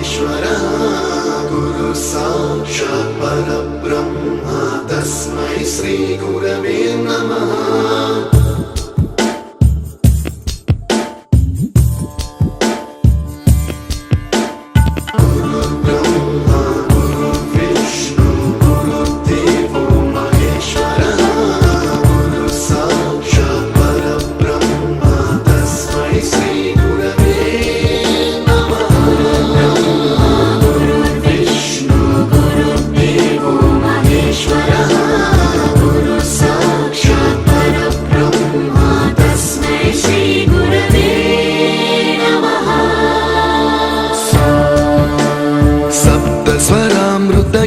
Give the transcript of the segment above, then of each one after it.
महेश्वरः गुरु साक्षात् परब्रह्म तस्मै श्री गुरवे नमः।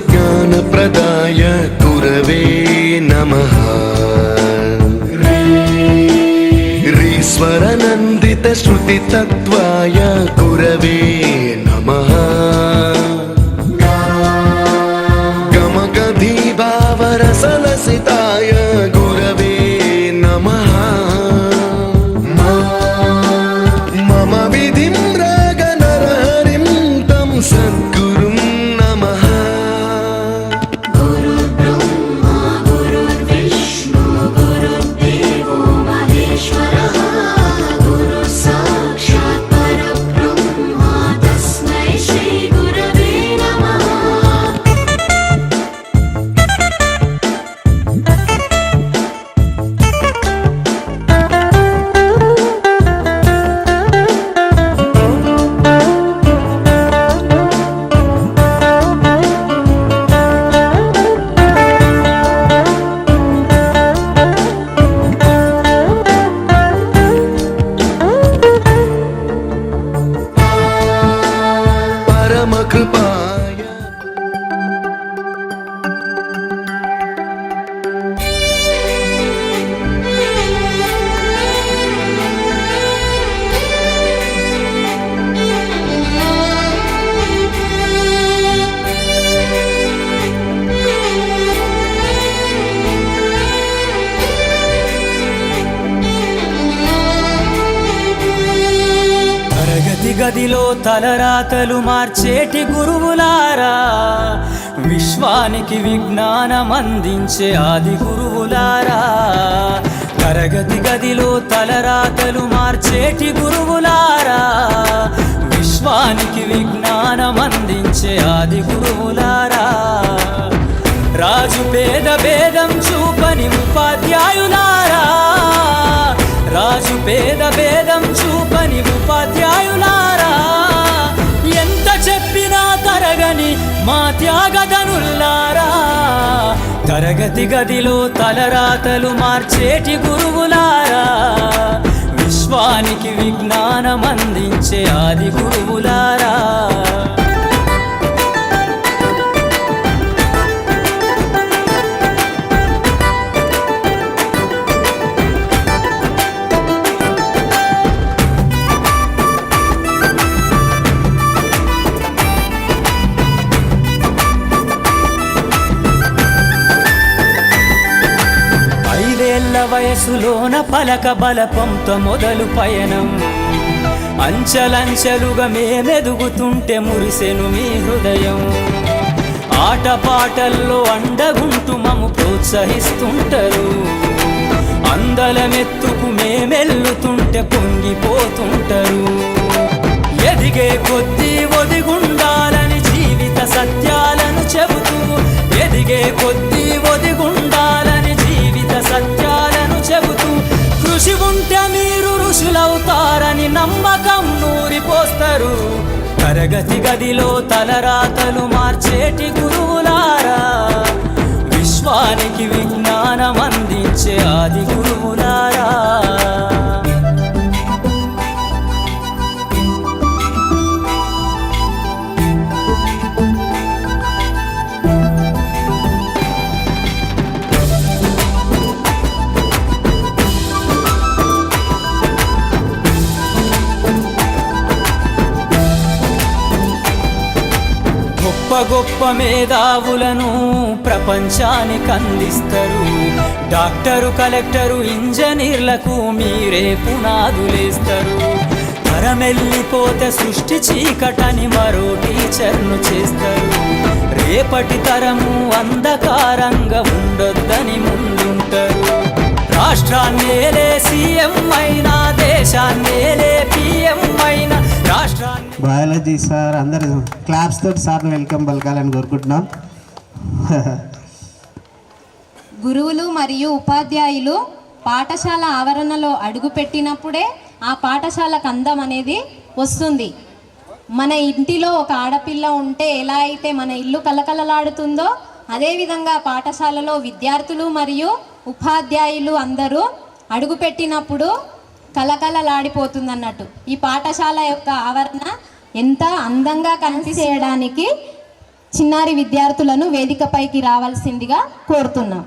ज्ञानप्रदाय गुरवे नमः। ह्रीश्वरनन्दित श्रुतितत्त्वाय गुरवे नमः। गमगधीभावरसलसिताय गुरवे नमः। मम विधिं रागनरहरिं तं सद्गुरुं नमः। గదిలో తలరాతలు మార్చేటి గురువులారా, విశ్వానికి విజ్ఞానం అందించే ఆది గురువులారా. తరగతి గదిలో తలరాతలు మార్చేటి గురువులారా, విశ్వానికి విజ్ఞానం అందించే ఆది గురువులారా. రాజు పేద భేదం చూపని ఉపాధ్యాయులారా, రాజు పేద భేదం చూపని ఉపాధ్యాయులారా. ఎంత చెప్పినా తరగని మా త్యాగధనుల్లారా, తరగతి గదిలో తలరాతలు మార్చేటి గురువులారా, విశ్వానికి విజ్ఞానం అందించే ఆది గురువులారా. వయసులోన పలక బలపంతో మొదలు పయనం, అంచలంచెలుగా మేమెదుగుతుంటే మురిసెను మీ హృదయం. ఆటపాటల్లో అండగుంటూ మమ్ము ప్రోత్సహిస్తుంటారు, అందలమెత్తుకు మేమెల్లుతుంటే పొంగిపోతుంటారు. ఎదిగే కొద్దీ ఒదిగుండాలని జీవిత సత్యాలను చెబుతూ, ఎదిగే కొద్దీ ఒదిగుండాలని జీవిత సత్యాలను చెబుతూ, కృషి ఉంటే మీరు ఋషులవుతారని నమ్మకం నూరిపోస్తారు. తరగతి గదిలో తలరాతలు మార్చేటి గురువులారా, విశ్వానికి విజ్ఞానం అందించే ఆది గురువులారా. గొప్ప గొప్ప మేధావులను ప్రపంచానికి అందిస్తారు. డాక్టరు, కలెక్టరు, ఇంజనీర్లకు మీరే పునాదులేస్తారు. తరమెల్లిపోతే సృష్టి చీకటని మరో టీచర్ను చేస్తారు. రేపటి తరము అంధకారంగా ఉండొద్దని ముందుంటారు. రాష్ట్రాన్నేలే సీఎం అయినా, దేశాన్నేలే పిఎం అయినా, రాష్ట్రాన్ని బయాలజీ సార్ అందరు క్లాప్స్ తోటి సార్ని వెల్కమ్ పలకాలని కోరుకుంటున్నాం. గురువులు మరియు ఉపాధ్యాయులు పాఠశాల ఆవరణలో అడుగుపెట్టినప్పుడే ఆ పాఠశాలకు అందం అనేది వస్తుంది. మన ఇంటిలో ఒక ఆడపిల్ల ఉంటే ఎలా అయితే మన ఇల్లు కలకలలాడుతుందో, అదేవిధంగా పాఠశాలలో విద్యార్థులు మరియు ఉపాధ్యాయులు అందరూ అడుగుపెట్టినప్పుడు కలకలలాడిపోతుందన్నట్టు. ఈ పాఠశాల యొక్క ఆవరణ ఎంత అందంగా కనిపించడానికి చిన్నారి విద్యార్థులను వేదికపైకి రావాల్సిందిగా కోరుతున్నాం.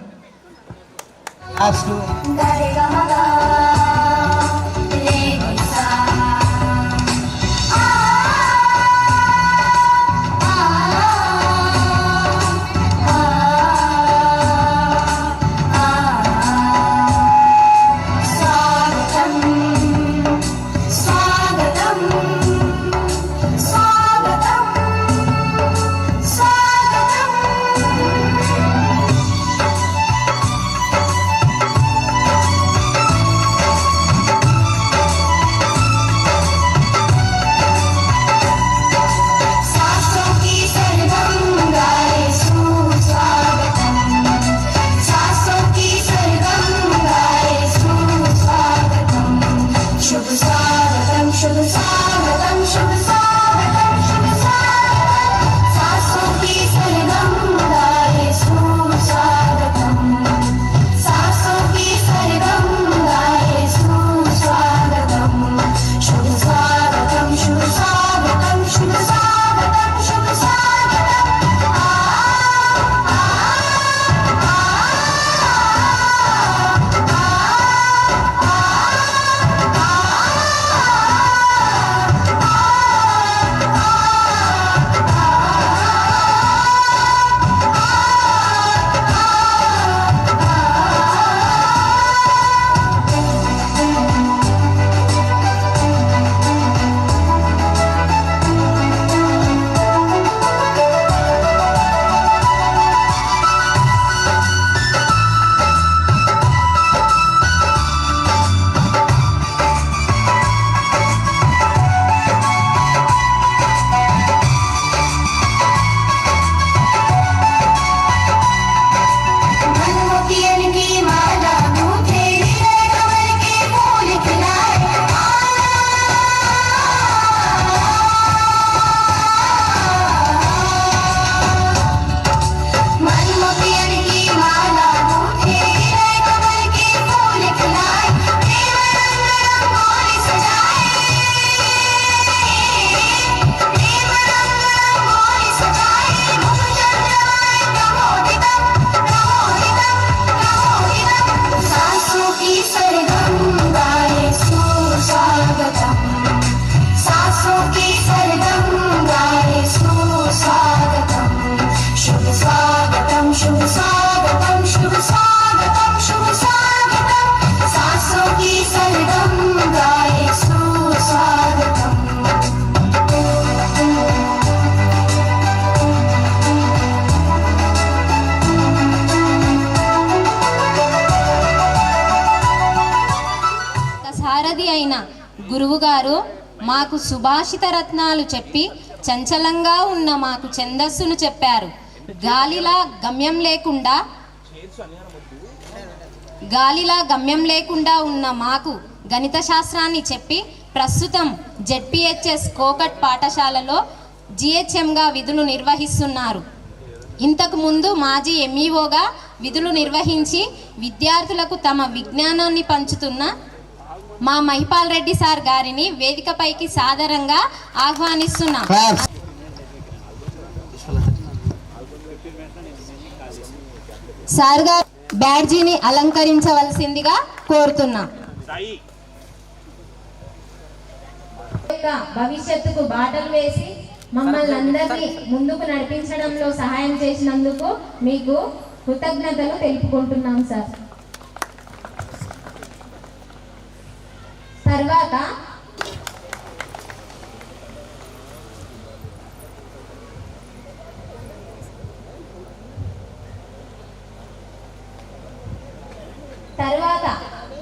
సారథి అయిన గురువుగారు మాకు సుభాషిత రత్నాలు చెప్పి చంచలంగా ఉన్న మాకు ఛందస్సును చెప్పారు. గాలిలా గమ్యం లేకుండా ఉన్న మాకు గణిత శాస్త్రాన్ని చెప్పి ప్రస్తుతం జెడ్పిహెచ్ఎస్ కోకట్ పాఠశాలలో జిహెచ్ఎంగా విధులు నిర్వహిస్తున్నారు. ఇంతకు ముందు మాజీ ఎంఈఓగా విధులు నిర్వహించి విద్యార్థులకు తమ విజ్ఞానాన్ని పంచుతున్న మా మహిపాల్ రెడ్డి సార్ గారిని వేదికపైకి సాదరంగా ఆహ్వానిస్తున్నాం. సార్ గారు బ్యాడ్జీని అలంకరించవలసిందిగా కోరుతున్నాం. భవిష్యత్తుకు బాటలు వేసి మమ్మల్ని అందరినీ ముందుకు నడిపించడంలో సహాయం చేసినందుకు మీకు కృతజ్ఞతలు తెలుపుకుంటున్నాం సార్. తర్వాత తర్వాత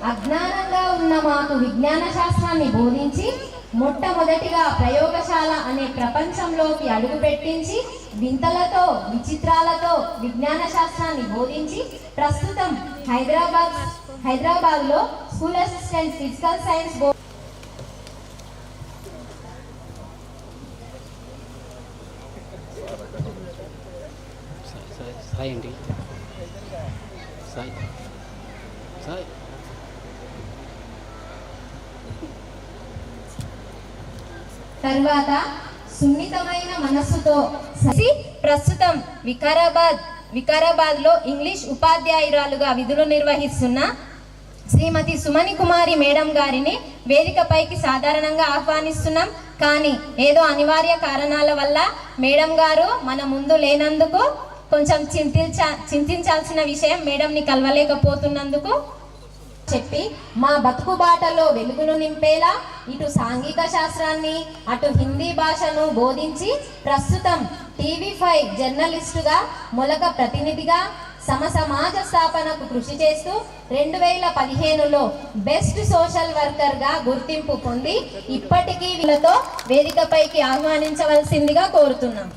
అజ్ఞానంగా ఉన్న మాకు విజ్ఞాన శాస్త్రాన్ని బోధించి మొట్టమొదటిగా ప్రయోగశాల అనే ప్రపంచంలోకి అడుగు పెట్టించి వింతలతో విచిత్రాలతో విజ్ఞాన శాస్త్రాన్ని బోధించి ప్రస్తుతం హైదరాబాద్లో స్కూల్ అసిస్టెంట్ ఫిజికల్ సైన్స్ తర్వాత సున్నితమైన మనస్సుతో ప్రస్తుతం వికారాబాద్లో ఇంగ్లీష్ ఉపాధ్యాయురాలుగా విధులు నిర్వహిస్తున్న శ్రీమతి సుమని కుమారి మేడం గారిని వేదికపైకి సాధారణంగా ఆహ్వానిస్తున్నాం. కానీ ఏదో అనివార్య కారణాల వల్ల మేడం గారు మన ముందు లేనందుకు కొంచెం చింతించాల్సిన విషయం, మేడంని కలవలేకపోతున్నందుకు చెప్పి మా బతుకు బాటలో వెలుగును నింపేలా ఇటు సాంఘిక శాస్త్రాన్ని అటు హిందీ భాషను బోధించి ప్రస్తుతం TV5 జర్నలిస్టుగా మొలక ప్రతినిధిగా సమాజ స్థాపనకు కృషి చేస్తూ 2015లో బెస్ట్ సోషల్ వర్కర్గా గుర్తింపు పొంది ఇప్పటికీ వీళ్ళతో వేదికపైకి ఆహ్వానించవలసిందిగా కోరుతున్నాం.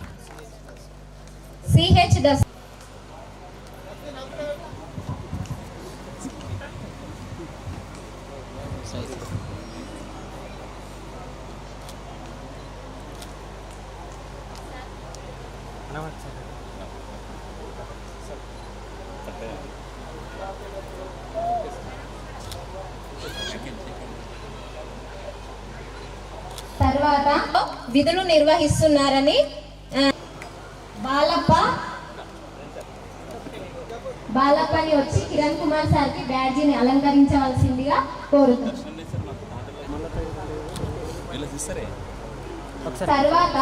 CH దస్ తర్వాత విధులు నిర్వహిస్తున్నారని బాలప్పని వచ్చి కిరణ్ కుమార్ సార్కి బ్యాడ్జీని అలంకరించవలసిందిగా కోరుతున్నాం. తర్వాత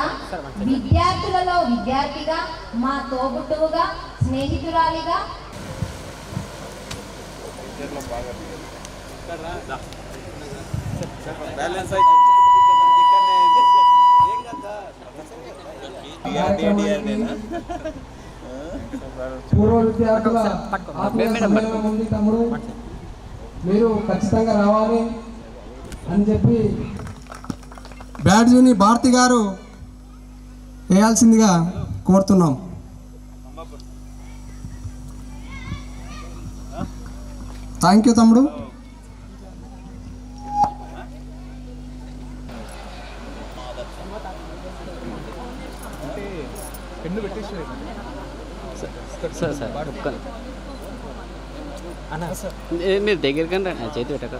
విద్యార్థులలో విద్యార్థిగా మా తోబుట్టువుగా స్నేహితురాలిగా పూర్వ విద్యార్థుల ఆత్మీయ సమ్మేళనం ఉంది తమ్ముడు, మీరు ఖచ్చితంగా రావాలి అని చెప్పి బ్యాడ్జీని భారతి గారు వేయాల్సిందిగా కోరుతున్నాం. థ్యాంక్ యూ తమ్ముడు. మీరు దగ్గరికి చేతి పెట్టక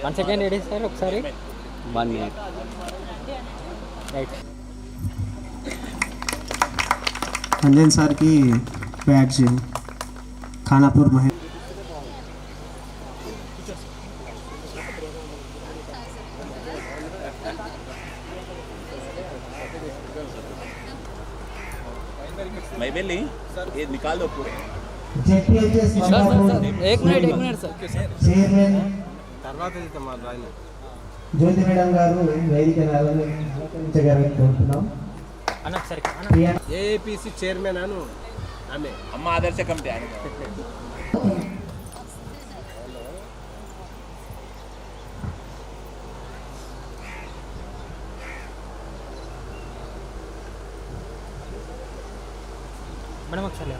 1 సెకండ్ రెడీ సార్, ఒకసారి 1 మినిట్ రైట్. అంజన్ సార్కి బ్యాడ్జ్ ఖానాపూర్ మహే मैं बेली ये निकाल दो पूरे. एक मिनट सर చైర్మన్ జ్యోతి మేడం గారు వేదికను అలంకరించగలని కోరుతున్నాం. ఏఐపిసి చైర్మన్ అను ఆమె అమ్మ ఆదర్శ కమిటీ ఆయన మేడం ఒకసారి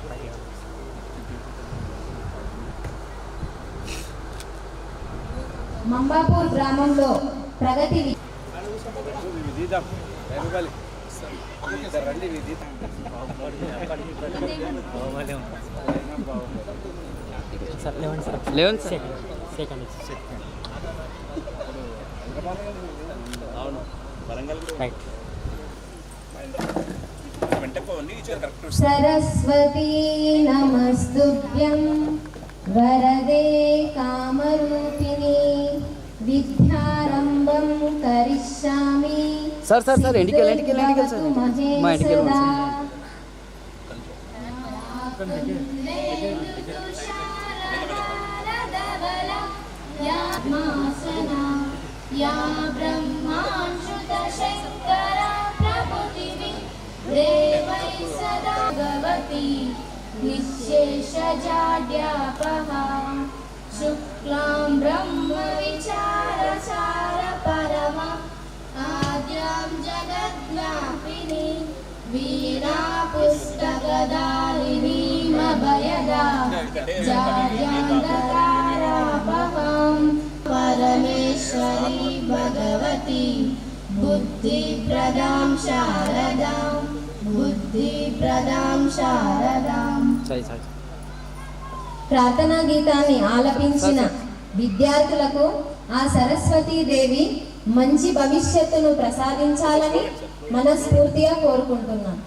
మంబాపూర్ గ్రామంలో ప్రగతి లెవెన్ సెకండ్ అవును వరంగల్ రైట్. సరస్వతీ నమస్తుభ్యం వరదే కామరూపిణి విద్యారంభం కరిష్యామి. సార్ ఇంటికి సార్ మా ఇంటికి యా బ్రహ్మాంశుత శంకర ప్రభుతివి దేవై సదా భగవతి निःशेषजाड्यापः शुक्लां ब्रह्मविचारसारपरम आद्यां जगद्व्यापिनी वीणापुस्तकदारिणीमभयदा जाड्यान्धकारापहं परमेश्वरी भगवती बुद्धिप्रदां शारदां बुद्धिप्रदां शारदां ప్రార్థనా గీతాన్ని ఆలపించిన విద్యార్థులకు ఆ సరస్వతీదేవి మంచి భవిష్యత్తును ప్రసాదించాలని మనస్ఫూర్తిగా కోరుకుంటున్నాను.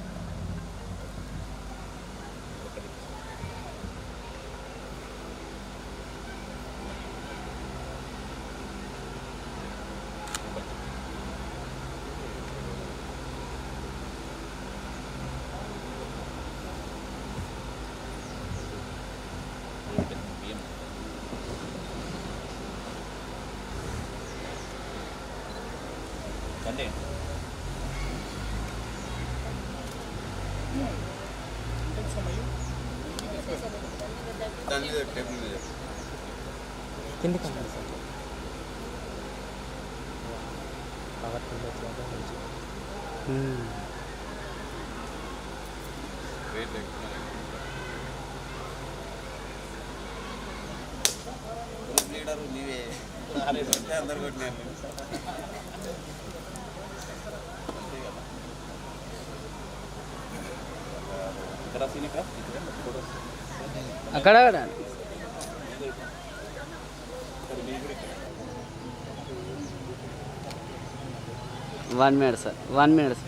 అక్కడ 1 minute సార్ 1 minute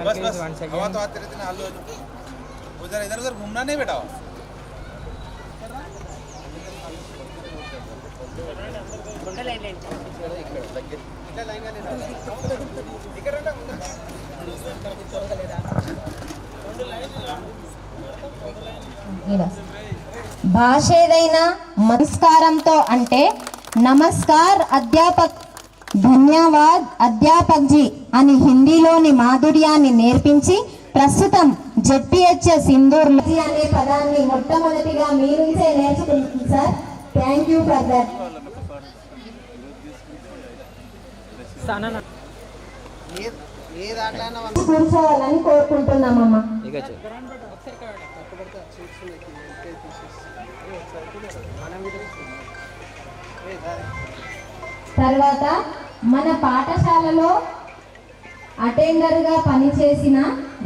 बस हवा तो आते रहते ना आलू उधर इधर उधर घूमना नहीं बेटा భాష ఏదైనా నమస్కారంతో అంటే నమస్కార్ అధ్యాపక్ ధన్యవాద్ అధ్యాపక్ జీ అని హిందీలోని మాధుర్యాన్ని నేర్పించి ప్రస్తుతం జెడ్పీహెచ్ఎస్ ఇందూర్లో అనే పదాన్ని మొట్టమొదటిగా మీ నుంచే నేర్చుకుంటుంది sir. Thank you for that. కూర్చోవాలని కోరుకుంటున్నామమ్మా. తర్వాత మన పాఠశాలలో అటెండర్గా పనిచేసిన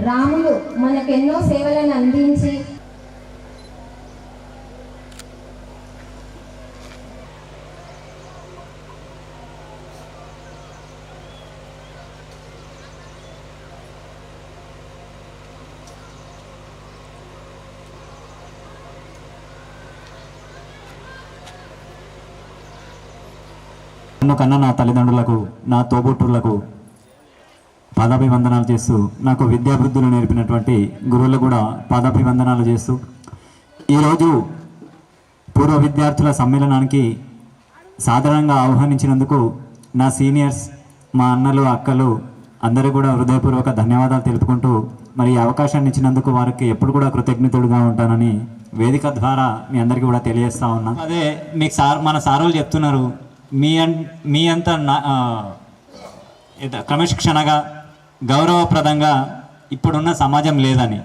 రాములు మనకెన్నో సేవలను అందించి నన్ను కన్నా నా తల్లిదండ్రులకు, నా తోబుట్టులకు పాదాభివందనాలు చేస్తూ, నాకు విద్యాభివృద్ధులు నేర్పినటువంటి గురువులకు కూడా పాదాభివందనాలు చేస్తూ, ఈరోజు పూర్వ విద్యార్థుల సమ్మేళనానికి సాధారణంగా ఆహ్వానించినందుకు నా సీనియర్స్, మా అన్నలు, అక్కలు అందరూ కూడా హృదయపూర్వక ధన్యవాదాలు తెలుపుకుంటూ, మరి ఈ అవకాశాన్ని ఇచ్చినందుకు వారికి ఎప్పుడు కూడా కృతజ్ఞతుడుగా ఉంటానని వేదిక ద్వారా మీ అందరికీ కూడా తెలియజేస్తా ఉన్నా. అదే మీకు మన సారోళ్ళు చెప్తున్నారు, మీ అంత క్రమశిక్షణగా గౌరవప్రదంగా ఇప్పుడున్న సమాజం లేదని.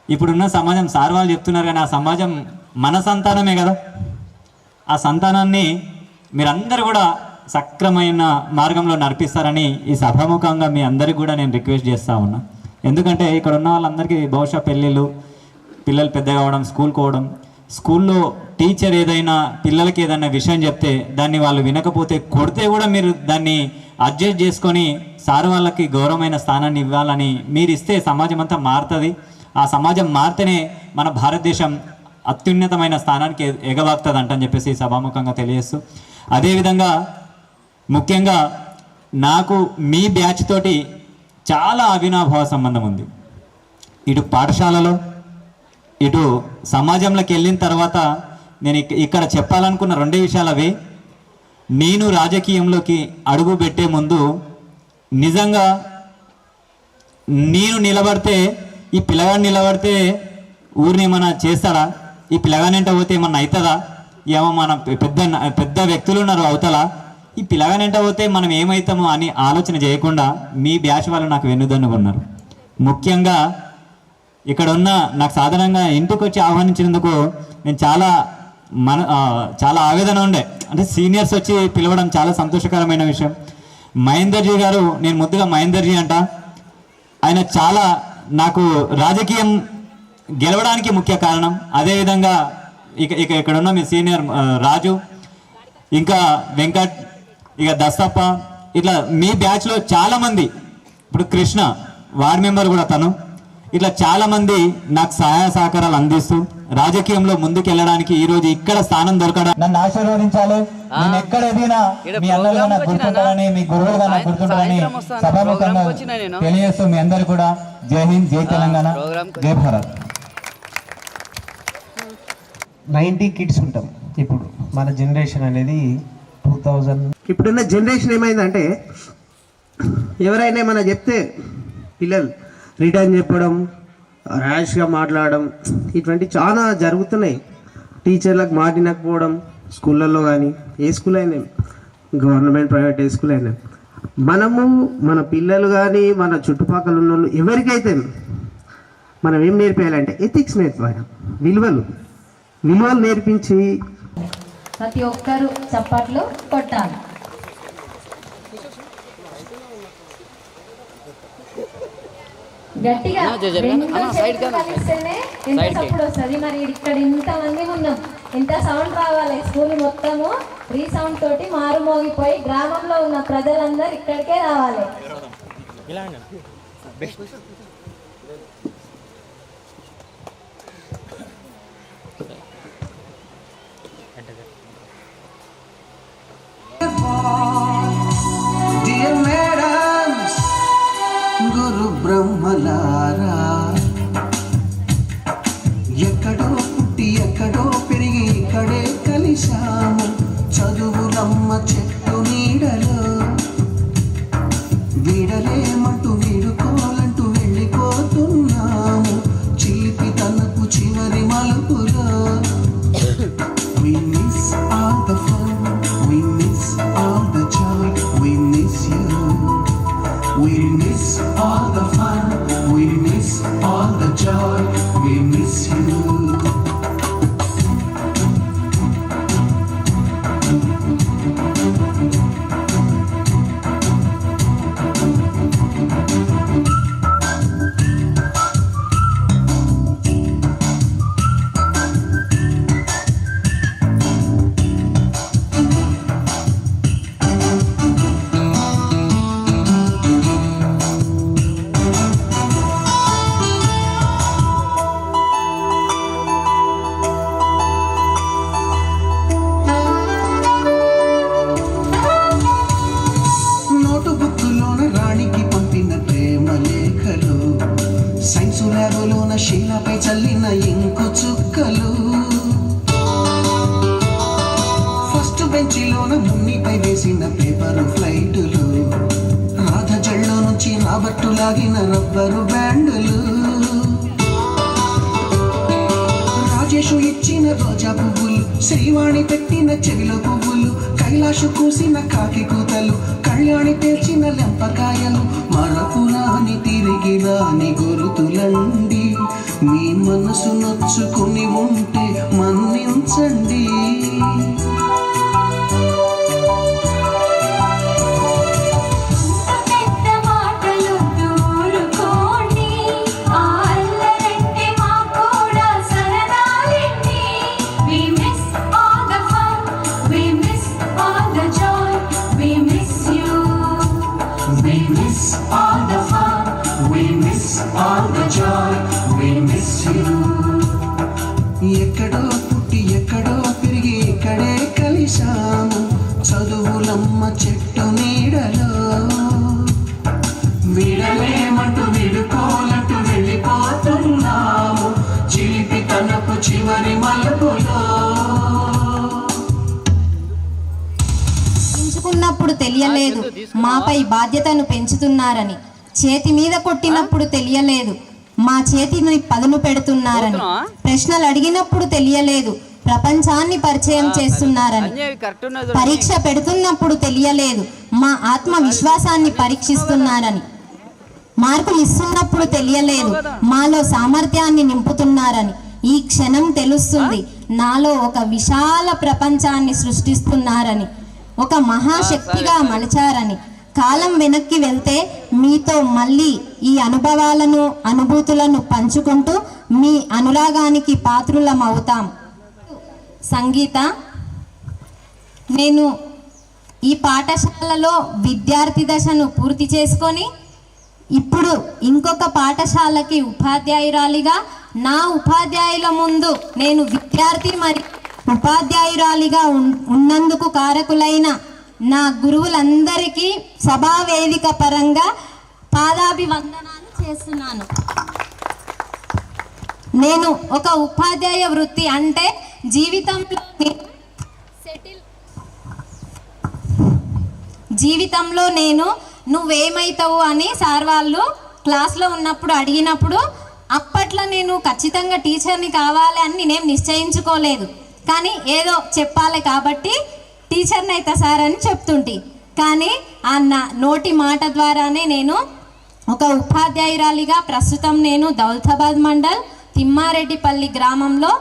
ఇప్పుడున్న సమాజం సార్ వాళ్ళు చెప్తున్నారు కానీ ఆ సమాజం మన సంతానమే కదా. ఆ సంతానాన్ని మీరందరూ కూడా సక్రమైన మార్గంలో నడిపిస్తారని ఈ సభాముఖంగా మీ అందరికీ కూడా నేను రిక్వెస్ట్ చేస్తూ ఉన్నా. ఎందుకంటే ఇక్కడ ఉన్న వాళ్ళందరికీ బహుశా పెళ్ళిళ్ళు, పిల్లలు పెద్దగా అవడం, స్కూల్కి పోవడం, స్కూల్లో టీచర్ ఏదైనా పిల్లలకి ఏదైనా విషయం చెప్తే దాన్ని వాళ్ళు వినకపోతే కొడితే కూడా మీరు దాన్ని అడ్జస్ట్ చేసుకొని సార్ వాళ్ళకి గౌరవమైన స్థానాన్ని ఇవ్వాలని మీరు ఇస్తే సమాజం అంతా మారుతుంది. ఆ సమాజం మారితేనే మన భారతదేశం అత్యున్నతమైన స్థానానికి ఎగబాకుతుంది అంటని చెప్పేసి సభాముఖంగా తెలియజేస్తూ, అదేవిధంగా ముఖ్యంగా నాకు మీ బ్యాచ్ తోటి చాలా అవినాభావ సంబంధం ఉంది. ఇటు పాఠశాలలో, ఇటు సమాజంలోకి వెళ్ళిన తర్వాత నేను ఇక్కడ చెప్పాలనుకున్న రెండే విషయాలు అవి. నేను రాజకీయంలోకి అడుగు పెట్టే ముందు నిజంగా నేను నిలబడితే, ఈ పిల్లగాడు నిలబడితే ఊరిని ఏమైనా చేస్తాడా, ఈ పిల్లగానంట పోతే ఏమన్నా అవుతుందా, ఏమో మన పెద్ద వ్యక్తులు ఉన్నారు అవతల, ఈ పిల్లగానంట పోతే మనం ఏమవుతామో అని ఆలోచన చేయకుండా మీ బ్యాచ్ వాళ్ళు నాకు వెన్నుదన్నుకున్నారు. ముఖ్యంగా ఇక్కడ ఉన్న నాకు సాధారణంగా ఇంటికి వచ్చి ఆహ్వానించినందుకు నేను చాలా ఆవేదన ఉండే. అంటే సీనియర్స్ వచ్చి పిలవడం చాలా సంతోషకరమైన విషయం. మహేందర్జీ గారు, నేను ముద్దుగా మహేందర్జీ అంట, ఆయన చాలా నాకు రాజకీయం గెలవడానికి ముఖ్య కారణం. అదేవిధంగా ఇక్కడ ఉన్న మీ సీనియర్ రాజు, ఇంకా వెంకట్, ఇక దస్తప్ప, ఇట్లా మీ బ్యాచ్లో చాలామంది, ఇప్పుడు కృష్ణ వార్డ్ మెంబర్ కూడా తను, ఇట్లా చాలామంది నాకు సహాయ సహకారాలు అందిస్తూ రాజకీయంలో ముందుకు వెళ్ళడానికి ఈరోజు ఇక్కడ స్థానం దొరకడం, నన్ను ఆశీర్వదించాలి. నేను ఎక్కడ ఎదిగినా మీ అందరిగా నాకు గుర్తుంటారని, మీ గురువులుగా నాకు గుర్తుంటారని సభాముఖంగా తెలియజేస్తూ మీ అందరు కూడా జై హింద్, జై తెలంగాణ, జై భారత్. 90 కిడ్స్ ఉంటాం ఇప్పుడు. మన జనరేషన్ అనేది 2000. ఇప్పుడున్న జనరేషన్ ఏమైందంటే ఎవరైనా ఏమైనా చెప్తే పిల్లలు రిటర్న్ చెప్పడం, ర్యాష్గా మాట్లాడడం, ఇటువంటి చాలా జరుగుతున్నాయి. టీచర్లకు మాటినకపోవడం స్కూళ్ళల్లో కానీ, ఏ స్కూల్ అయినా, గవర్నమెంట్ ప్రైవేట్ ఏ స్కూల్ అయినా. మనము మన పిల్లలు కానీ మన చుట్టుపక్కల ఉన్న వాళ్ళు ఎవరికైతే మనం ఏం నేర్పేయాలంటే ఎథిక్స్ నేర్పాలి, విలువలు నేర్పించి ప్రతి ఒక్కరు చప్పట్లు కొట్టాలి. గట్టిగా కలిస్తేనే ఎంత సప్పుడు వస్తుంది. మరి ఇక్కడ ఇంతమంది ఉన్నాం, ఎంత సౌండ్ రావాలి. స్కూల్ మొత్తము రీసౌండ్ తోటి మారుమోగిపోయి గ్రామంలో ఉన్న ప్రజలందరూ ఇక్కడికే రావాలి. గురు బ్రహ్మలారా, ఎక్కడో పుట్టి ఎక్కడో పెరిగి ఇక్కడే కలిశాము. చదువులమ్మ చెట్టు నీడలో వీడలేమంటూ వీడుకోవాలంటూ వెళ్ళిపోతున్నాము. చిలిపి తనకు చివరి మలుపులో. We miss all the fun, we miss all the joy, we miss you. We miss all the fun, we miss all the joy, we miss you. శీలపై చల్లిన ఇంకు చుక్కలు, ఫస్ట్ బెంచిలోన మున్నిపై వేసిన పేపరు ఫ్లైటులు, రాధ జల్లో నుంచి రాబట్టు లాగిన రబ్బరు బ్యాండులు, రాజేషు ఇచ్చిన రోజా పువ్వులు, శ్రీవాణి పెట్టిన చెవిలో పువ్వులు, కైలాషు కూసిన కాకి కూతలు, కళ్యాణి పేల్చిన లెంపకాయలు, మరపురాని తిరిగి రాని గురుతులండి. మీ మనసు నొచ్చుకుని ఉంటే మన్నించండి. ఎక్కడో పుట్టి ఎక్కడో పెరిగి ఇక్కడే కలిశాము. చదువులమ్మ చెట్టు నీడలో వీడలేమంటూ వీడుకోలంటూ వెళ్ళిపోతున్నాము. చిలిపి తనపు చివరి మలుపులో. తెలియలేదు మాపై బాధ్యతను పెంచుతున్నారని, చేతి మీద కొట్టినప్పుడు తెలియలేదు మా చేతిని పదును పెడుతున్నారని, ప్రశ్నలు అడిగినప్పుడు తెలియలేదు ప్రపంచాన్ని పరిచయం చేస్తున్నారని, పరీక్ష పెడుతున్నప్పుడు తెలియలేదు మా ఆత్మవిశ్వాసాన్ని పరీక్షిస్తున్నారని, మార్కులు ఇస్తున్నప్పుడు తెలియలేదు మాలో సామర్థ్యాన్ని నింపుతున్నారని, ఈ క్షణం తెలుస్తుంది నాలో ఒక విశాల ప్రపంచాన్ని సృష్టిస్తున్నారని, ఒక మహాశక్తిగా మలిచారని, కాలం వెనక్కి వెళ్తే మీతో మళ్ళీ ఈ అనుభవాలను అనుభూతులను పంచుకుంటూ మీ అనురాగానికి పాత్రులమవుతాం. సంగీత, నేను ఈ పాఠశాలలో విద్యార్థి దశను పూర్తి చేసుకొని ఇప్పుడు ఇంకొక పాఠశాలకి ఉపాధ్యాయురాలిగా, నా ఉపాధ్యాయుల ముందు నేను విద్యార్థి మరియు ఉపాధ్యాయురాలిగా ఉన్నందుకు కారకులైన నా గురువులందరికీ సభా వేదిక పరంగా పాదాభివందనాలు చేస్తున్నాను. నేను ఒక ఉపాధ్యాయ వృత్తి అంటే జీవితంలో నేను నువ్వేమైతావు అని సార్ వాళ్ళు క్లాస్లో ఉన్నప్పుడు అడిగినప్పుడు అప్పట్లో నేను ఖచ్చితంగా టీచర్ని కావాలి అని నేనేం నిశ్చయించుకోలేదు. కానీ ఏదో చెప్పాలి కాబట్టి టీచర్ని అయితే సార్ అని చెప్తుంటి. కానీ ఆ నోటి మాట ద్వారానే నేను ఒక ఉపాధ్యాయురాలిగా ప్రస్తుతం నేను దౌలతాబాద్ మండల్ తిమ్మారెడ్డిపల్లి గ్రామంలో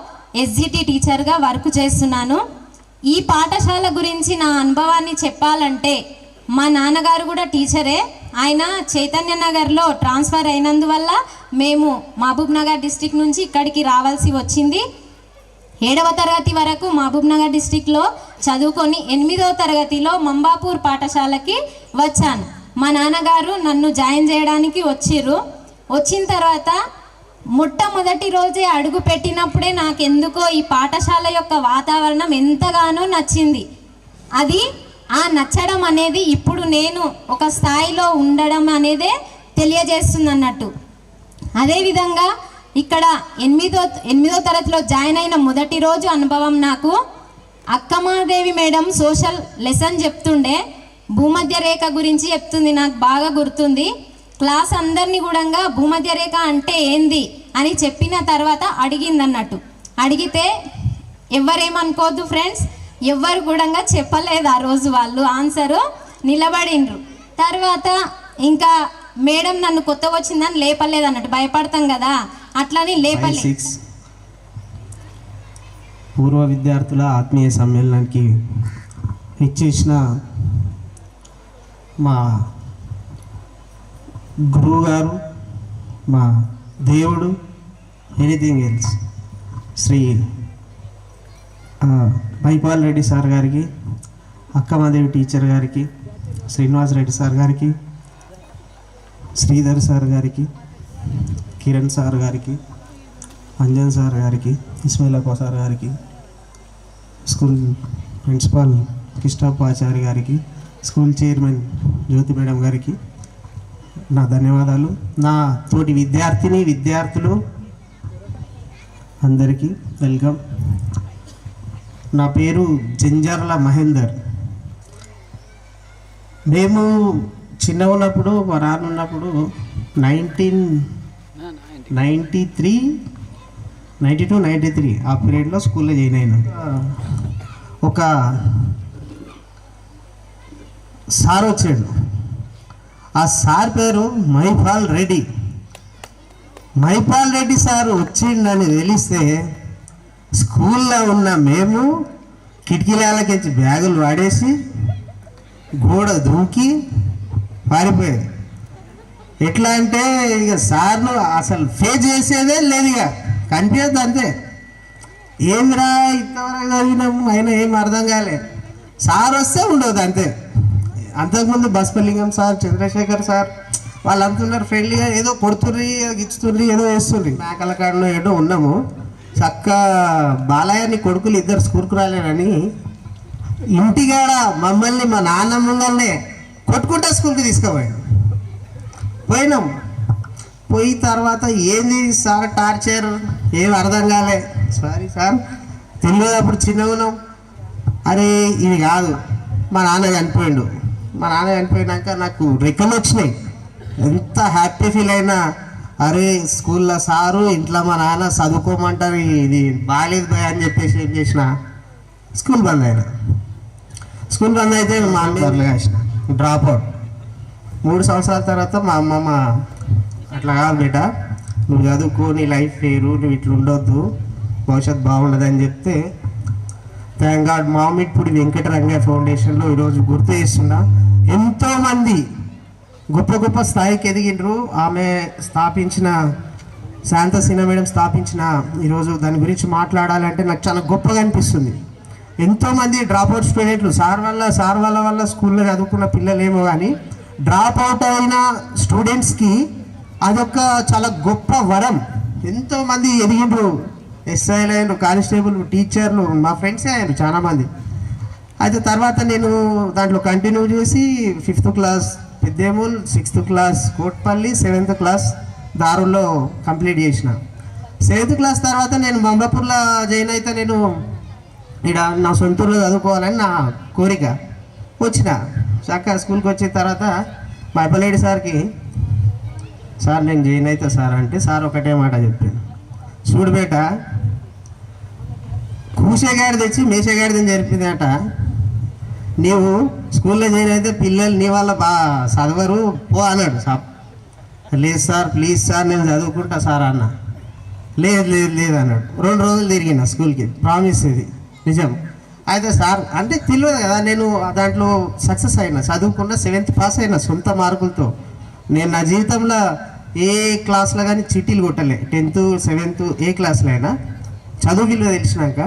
ఎస్జిటి టీచర్గా వర్క్ చేస్తున్నాను. ఈ పాఠశాల గురించి నా అనుభవాన్ని చెప్పాలంటే మా నాన్నగారు కూడా టీచరే. ఆయన చైతన్య నగర్లో ట్రాన్స్ఫర్ అయినందువల్ల మేము మహబూబ్ నగర్ డిస్టిక్ నుంచి ఇక్కడికి రావాల్సి వచ్చింది. 7వ తరగతి వరకు మహబూబ్ నగర్ డిస్టిక్లో చదువుకొని 8వ తరగతిలో మంబాపూర్ పాఠశాలకి వచ్చాను. మా నాన్నగారు నన్ను జాయిన్ చేయడానికి వచ్చిన తర్వాత మొట్టమొదటి రోజే అడుగు పెట్టినప్పుడే నాకెందుకో ఈ పాఠశాల యొక్క వాతావరణం ఎంతగానో నచ్చింది. అది ఆ నచ్చడం అనేది ఇప్పుడు నేను ఒక స్థాయిలో ఉండడం అనేదే తెలియజేస్తుంది అన్నట్టు. అదేవిధంగా ఇక్కడ 8వ తరగతిలో జాయిన్ అయిన మొదటి రోజు అనుభవం నాకు అక్కమాదేవి మేడం సోషల్ లెసన్ చెప్తుండే, భూమధ్య రేఖ గురించి చెప్తుంది. నాకు బాగా గుర్తుంది. క్లాస్ అందరినీ కూడా భూమధ్య రేఖ అంటే ఏంది అని చెప్పిన తర్వాత అడిగిందన్నట్టు. అడిగితే ఎవరేమనుకోవద్దు ఫ్రెండ్స్, ఎవ్వరు కూడా చెప్పలేదు ఆ రోజు. వాళ్ళు ఆన్సరు నిలబడిండ్రు. తర్వాత ఇంకా మేడం నన్ను కొత్త వచ్చిందని లేపలేదు అన్నట్టు, భయపడతాం కదా అట్లని లేపలేదు. పూర్వ విద్యార్థుల ఆత్మీయ సమ్మేళనానికి ఇచ్చేసిన మా గురువు గారు, మా దేవుడు, anything else, Shri Maipal Reddy sir గారికి, అక్కమాదేవి టీచర్ గారికి, శ్రీనివాస్ రెడ్డి సార్ గారికి, శ్రీధర్ సార్ గారికి, కిరణ్ సార్ గారికి, అంజన్ సార్ గారికి, ఇస్మాయిలప్ప సార్ గారికి, స్కూల్ ప్రిన్సిపాల్ కృష్ణప్పాచారి గారికి, స్కూల్ చైర్మన్ జ్యోతి మేడం గారికి నా ధన్యవాదాలు. నా తోటి విద్యార్థులు అందరికీ వెల్కమ్. నా పేరు జంజర్ల మహేందర్. మేము చిన్న ఉన్నప్పుడు, మా నాన్న ఉన్నప్పుడు 1992-93 ఆ పీరియడ్లో స్కూల్లో జాయిన్ అయినా. ఒక సార్ వచ్చాడు. ఆ సార్ పేరు మైపాల్ రెడ్డి. మైపాల్ రెడ్డి సార్ వచ్చిండని తెలిస్తే స్కూల్లో ఉన్న మేము కిటికీలకి బ్యాగులు వాడేసి గోడ దూకి పారిపోయేది. ఎట్లా అంటే ఇక సార్ను అసలు ఫేస్ చేసేదే లేదు, ఇక కనిపించద్దు అంతే. ఏమిరా ఇంతవరకు చదివినాము అయినా ఏం అర్థం కాలే. సార్ వస్తే ఉండదు అంతే. అంతకుముందు బస్పలింగం సార్, చంద్రశేఖర్ సార్ వాళ్ళంతా ఉన్నారు ఫ్రెండ్లీగా, ఏదో కొడుతుర్రి, గిచ్చుతుర్రి, ఏదో వేస్తుండ్రి. మేకల కాడలో ఏదో ఉన్నాము. చక్క బాలయ్య నీ కొడుకులు ఇద్దరు స్కూల్కి రాలేనని ఇంటికాడ మమ్మల్ని మా నాన్న ముందల్నే కొట్టుకుంటా స్కూల్కి పోయినాం. పోయి తర్వాత ఏంది సార్ టార్చర్, ఏం అర్థం కాలే. సారీ సార్ తెలియదు, అప్పుడు చిన్నగా ఉన్నాం. అరే ఇది కాదు, మా నాన్న చనిపోయిండు, మా నాన్న చనిపోయినాక నాకు రెక్కలు వచ్చినాయి. ఎంత హ్యాపీ ఫీల్ అయినా, అరే స్కూల్లో సారు ఇంట్లో మా నాన్న చదువుకోమంటారు, ఇది బాగాలేదు భయ అని చెప్పేసి ఏం చేసిన, స్కూల్ బంద్ అయినా. స్కూల్ బంద్ అయితే మా అమ్మర్లు కాసిన, డ్రాప్ అవుట్. 3 సంవత్సరాల తర్వాత మా అమ్మమ్మ అట్లా కాదు బేట, నువ్వు చదువుకో, నీ లైఫ్ వేరు, నువ్వు ఇట్లా ఉండొద్దు, భవిష్యత్తు బాగుండదు అని చెప్తే, థ్యాంక్ గాడ్ మామిడిపూడి వెంకటరంగ ఫౌండేషన్లో ఈరోజు గుర్తు చేస్తున్నా. ఎంతోమంది గొప్ప గొప్ప స్థాయికి ఎదిగిండ్రు. ఆమె స్థాపించిన శాంత సిన్హా మేడం స్థాపించిన ఈరోజు దాని గురించి మాట్లాడాలంటే నాకు చాలా గొప్పగా అనిపిస్తుంది. ఎంతోమంది డ్రాప్ అవుట్ స్టూడెంట్లు, సార్ వల్ల స్కూల్లో చదువుకున్న పిల్లలేమో కానీ డ్రాప్ అవుట్ అయిన స్టూడెంట్స్కి అదొక చాలా గొప్ప వరం. ఎంతోమంది ఎదిగిండ్రు, ఎస్ఐలు అయినారు, కానిస్టేబుల్, టీచర్లు, మా ఫ్రెండ్సే అయ్యారు చాలామంది. అయితే తర్వాత నేను దాంట్లో కంటిన్యూ చేసి 5th class Peddemul, 6th class Kotpally, 7th class దారుల్లో కంప్లీట్ చేసిన. 7th క్లాస్ తర్వాత నేను మంబాపూర్లో జాయిన్ అయితే నేను ఇక్కడ నా సొంతూరులో చదువుకోవాలని నా కోరిక. వచ్చిన చక్కగా స్కూల్కి వచ్చిన తర్వాత మైపల్రెడ్డి సార్కి, సార్ నేను జాయిన్ అవుతా సార్ అంటే, సార్ ఒకటే మాట చెప్పాను, చూడు బేట, కూసేగాడి తెచ్చి మేసేగాడిదని జరిపిందట, నీవు స్కూల్లో జాయిన్ అయితే పిల్లలు నీ వల్ల బాగా చదవరు పో అన్నాడు. లేదు సార్ ప్లీజ్ సార్ నేను చదువుకుంటా సార్ అన్న. లేదు లేదు లేదు అన్నాడు. 2 రోజులు తిరిగిన స్కూల్కి, ప్రామిస్ ఇది నిజం. అయితే సార్ అంటే తెలియదు కదా, నేను దాంట్లో సక్సెస్ అయినా, చదువుకున్న 7th పాస్ అయినా సొంత మార్కులతో. నేను నా జీవితంలో ఏ క్లాస్లో కానీ చిట్టీలు కొట్టలే, 10th 7th ఏ క్లాస్లో అయినా చదువు విలువ తెలిసినాక.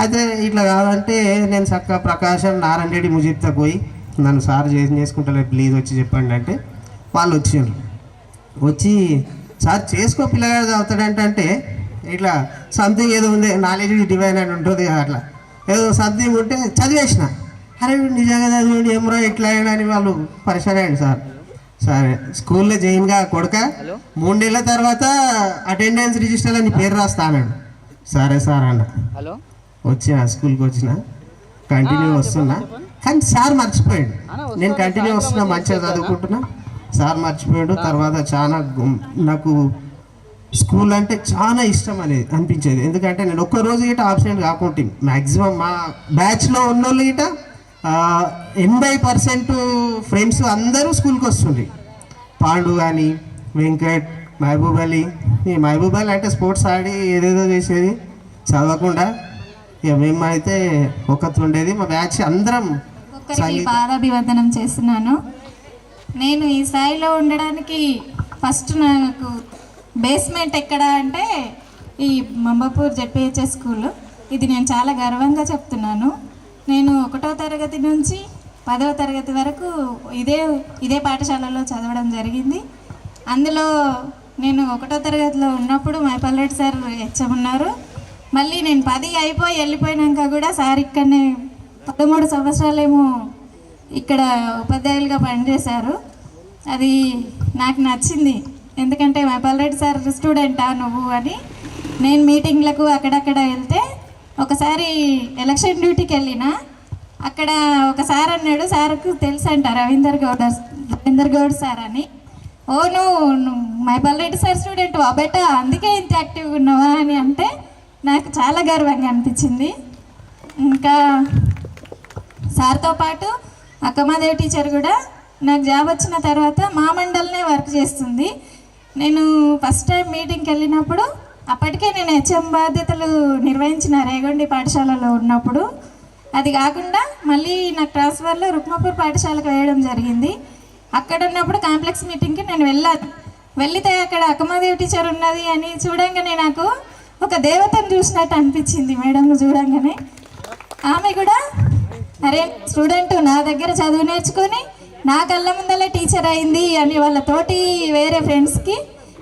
అయితే ఇట్లా కాదంటే నేను చక్కగా ప్రకాశం నారాయణ రెడ్డి ముజీబ్తో పోయి నన్ను సార్ చేసుకుంటలే ప్లీజ్ వచ్చి చెప్పండి అంటే వాళ్ళు వచ్చిండ్రు. వచ్చి సార్ చేసుకో పిల్లగాడు చదువుతాడంటే ఇట్లా సంథింగ్ ఏదో ఉంది, నాలెడ్జ్ డివైన్ అని ఉంటుంది కదా, అట్లా ఏదో సంథింగ్ ఉంటే చదివేసిన. అరే నిజంగా చదివేయండి ఏమరా ఇట్లా అని వాళ్ళు పరిశాన్ అయ్యండి. సార్ సరే స్కూల్లో జాయిన్గా కొడుక 3 నెలల తర్వాత అటెండెన్స్ రిజిస్టర్లో నీ పేరు రాస్తా అన్నాడు. సరే సార్ అన్న. వచ్చిన స్కూల్కి వచ్చిన, కంటిన్యూ వస్తున్నా. కానీ సార్ మర్చిపోయాడు, నేను కంటిన్యూ వస్తున్నా, మంచిగా చదువుకుంటున్నా, సార్ మర్చిపోయాడు. తర్వాత చాలా నాకు స్కూల్ అంటే చాలా ఇష్టం అనేది అనిపించేది. ఎందుకంటే నేను ఒక్కరోజు గిట్ట ఆబ్సెంట్ కాకుంటే మ్యాక్సిమం మా బ్యాచ్లో ఉన్న వాళ్ళు గిట్ట 80% ఫ్రెండ్స్ అందరూ స్కూల్కి వస్తుండ్రి. పాండు కానీ, వెంకట్, మహబూబ్ అలీ. ఈ మహబూబ్ అలీ అంటే స్పోర్ట్స్ ఆడి ఏదేదో చేసేది, చదవకుండా. ఇక మేమైతే ఒకటి ఉండేది, మా బ్యాచ్ అందరం. పాదాభివందనం చేస్తున్నాను. నేను ఈ స్థాయిలో ఉండడానికి ఫస్ట్ నాకు బేస్మెంట్ ఎక్కడ అంటే ఈ మంబాపూర్ జెడ్పీహెచ్ఎస్ స్కూల్. ఇది నేను చాలా గర్వంగా చెప్తున్నాను. నేను 1వ తరగతి నుంచి 10వ తరగతి వరకు ఇదే పాఠశాలలో చదవడం జరిగింది. అందులో నేను 1వ తరగతిలో ఉన్నప్పుడు మైపల్రెడ్డి సార్ హెచ్ఎం ఉన్నారు. మళ్ళీ నేను 10 అయిపోయి వెళ్ళిపోయినాక కూడా సార్ ఇక్కడనే 13 సంవత్సరాలేమో ఇక్కడ ఉపాధ్యాయులుగా పనిచేశారు. అది నాకు నచ్చింది. ఎందుకంటే మైపల్రెడ్డి సార్ స్టూడెంటా నువ్వు అని. నేను మీటింగ్లకు అక్కడక్కడ వెళ్తే ఒకసారి ఎలక్షన్ డ్యూటీకి వెళ్ళిన, అక్కడ ఒక సార్ అన్నాడు, సార్కు తెలుసు అంట రవీందర్ గౌడ్ సార్ అని. ఓ నువ్వు మైపల్రెడ్డి సార్ స్టూడెంట్ వా బేట, అందుకే ఇంత యాక్టివ్గా ఉన్నావా అని అంటే నాకు చాలా గర్వంగా అనిపించింది. ఇంకా సార్తో పాటు అక్కమాదేవి టీచర్ కూడా నాకు జాబ్ వచ్చిన తర్వాత మా మండలనే వర్క్ చేస్తుంది. నేను ఫస్ట్ టైం మీటింగ్కి వెళ్ళినప్పుడు అప్పటికే నేను హెచ్ఎం బాధ్యతలు నిర్వహించిన రేగొండి పాఠశాలలో ఉన్నప్పుడు. అది కాకుండా మళ్ళీ నాకు ట్రాన్స్ఫర్లో రుక్మాపూర్ పాఠశాలకు వేయడం జరిగింది. అక్కడ ఉన్నప్పుడు కాంప్లెక్స్ మీటింగ్కి నేను వెళ్తే అక్కడ అక్కమాదేవి టీచర్ ఉన్నది అని చూడంగానే నాకు ఒక దేవతను చూసినట్టు అనిపించింది. మేడంను చూడంగానే ఆమె కూడా అరే స్టూడెంట్ నా దగ్గర చదువు నేర్చుకొని నా కళ్ళ ముందలే టీచర్ అయింది అని వాళ్ళ తోటి వేరే ఫ్రెండ్స్కి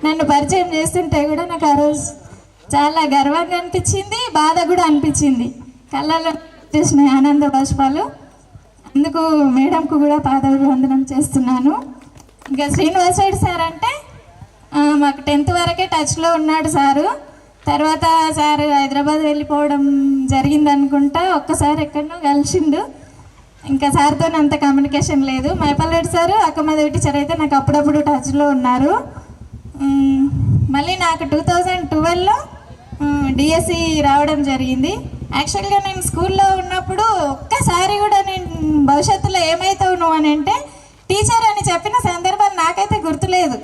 నన్ను పరిచయం చేస్తుంటే కూడా నాకు ఆ రోజు చాలా గర్వంగా అనిపించింది, బాధ కూడా అనిపించింది. కళ్ళల్లో చేసిన ఆనంద బాష్పాలు. అందుకు మేడంకు కూడా పాదాభివందనం చేస్తున్నాను. ఇంకా శ్రీనివాసరెడ్డి సార్ అంటే మాకు 10th వరకే టచ్లో ఉన్నాడు సారు. తర్వాత సార్ హైదరాబాద్ వెళ్ళిపోవడం జరిగింది అనుకుంటా, ఒక్కసారి ఎక్కడనో కలిసిండు. ఇంకా సార్తో అంత కమ్యూనికేషన్ లేదు. మైపాల్రెడ్డి సార్, అక్కమాదేవి టీచర్ అయితే నాకు అప్పుడప్పుడు టచ్లో ఉన్నారు. మళ్ళీ నాకు 2012లో డిఎస్సి రావడం జరిగింది. యాక్చువల్గా నేను స్కూల్లో ఉన్నప్పుడు ఒక్కసారి కూడా నేను భవిష్యత్తులో ఏమవుతావు నువ్వు అని అంటే టీచర్ అని చెప్పిన సందర్భాలు నాకైతే గుర్తులేదు.